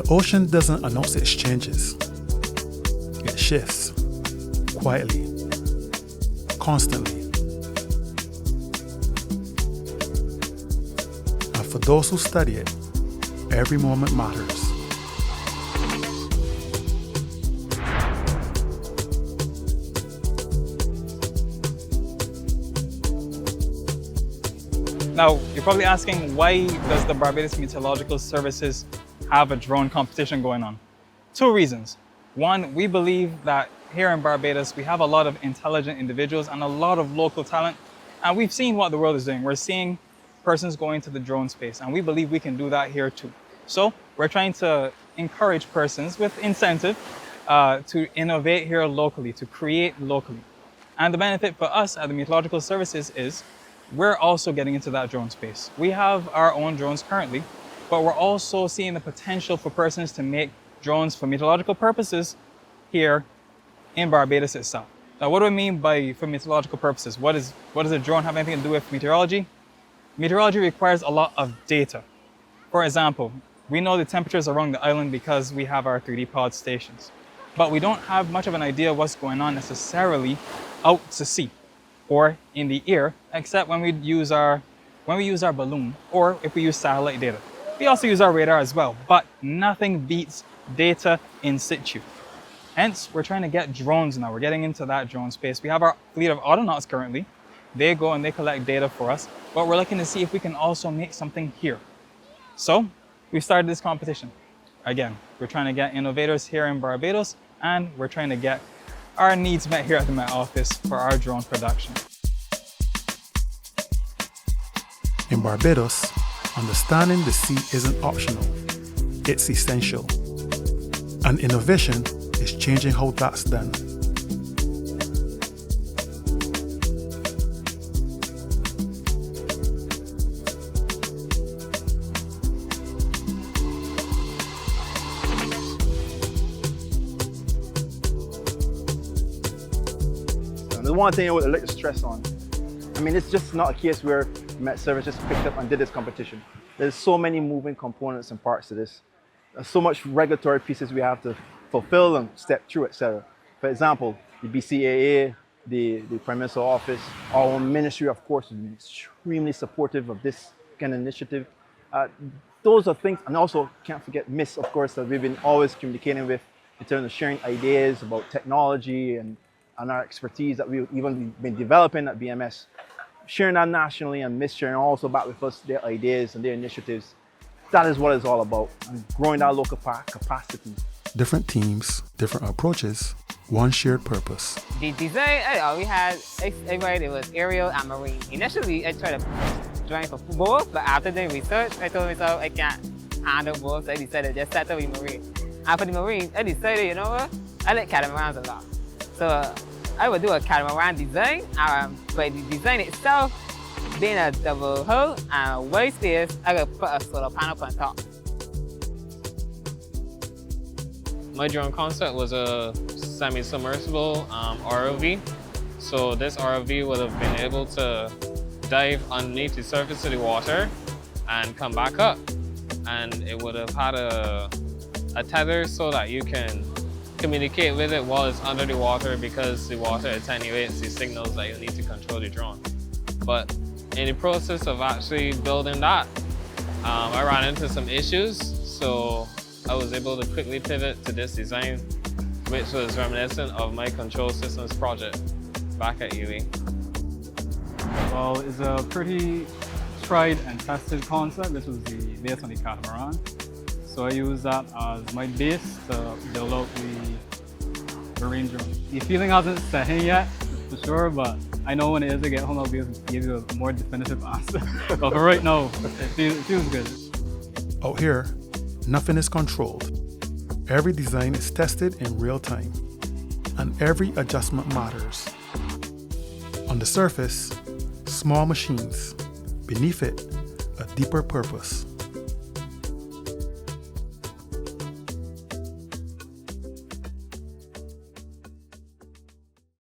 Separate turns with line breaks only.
The ocean doesn't announce its changes. It shifts, quietly, constantly. And for those who study it, every moment matters.
Now, you're probably asking, why does the Barbados Meteorological Services have a drone competition going on? Two reasons. One, we believe that here in Barbados, we have a lot of intelligent individuals and a lot of local talent. And we've seen what the world is doing. We're seeing persons going to the drone space, and we believe we can do that here too. So we're trying to encourage persons with incentive to innovate here locally, to create locally. And the benefit for us at the Meteorological Services is we're also getting into that drone space. We have our own drones currently, but we're also seeing the potential for persons to make drones for meteorological purposes here in Barbados itself. Now, what do I mean by for meteorological purposes? What does a drone have anything to do with meteorology? Meteorology requires a lot of data. For example, we know the temperatures around the island because we have our 3D pod stations, but we don't have much of an idea what's going on necessarily out to sea or in the air, except when we use our balloon or if we use satellite data. We also use our radar as well, but nothing beats data in situ. Hence, we're trying to get drones now. We're getting into that drone space. We have our fleet of Autonauts currently. They go and they collect data for us, but we're looking to see if we can also make something here. So we started this competition. Again, we're trying to get innovators here in Barbados, and we're trying to get our needs met here at the Met Office for our drone production.
In Barbados, understanding the sea isn't optional, it's essential. And innovation is changing how that's done.
The one thing I would like to stress on, I mean, it's just not a case where Met Service just picked up and did this competition. There's so many moving components and parts to this. There's so much regulatory pieces we have to fulfill and step through, etc. For example, the BCAA, the Prime Minister's Office, our own ministry, of course, is extremely supportive of this kind of initiative. Those are things, and also can't forget MISS, of course, that we've been always communicating with in terms of sharing ideas about technology and our expertise that we've even been developing at BMS. Sharing that nationally and MISS sharing also back with us their ideas and their initiatives. That is what it's all about, and growing that local capacity.
Different teams, different approaches, one shared purpose.
The design, we had everybody, it was aerial and marine. Initially, I tried to join for both, but after doing research, I told myself I can't handle both, so I decided to just settle with marine. After the marine, I decided, you know what, I like catamarans a lot. So I would do a catamaran design, but the design itself, being a double hull and white space, I could put a solar panel on top.
My drone concept was a semi-submersible ROV. So this ROV would have been able to dive underneath the surface of the water and come back up. And it would have had a tether so that you can communicate with it while it's under the water, because the water attenuates the signals that you need to control the drone. But in the process of actually building that, I ran into some issues, so I was able to quickly pivot to this design, which was reminiscent of my control systems project back at UE.
Well, it's a pretty tried and tested concept. This was based on the catamaran. So I use that as my base to develop the marine drone. The feeling hasn't set in yet, for sure, but I know when it is I get home, I'll be able to give you a more definitive answer. But for right now, it feels good.
Out here, nothing is controlled. Every design is tested in real time, and every adjustment matters. On the surface, small machines. Beneath it, a deeper purpose.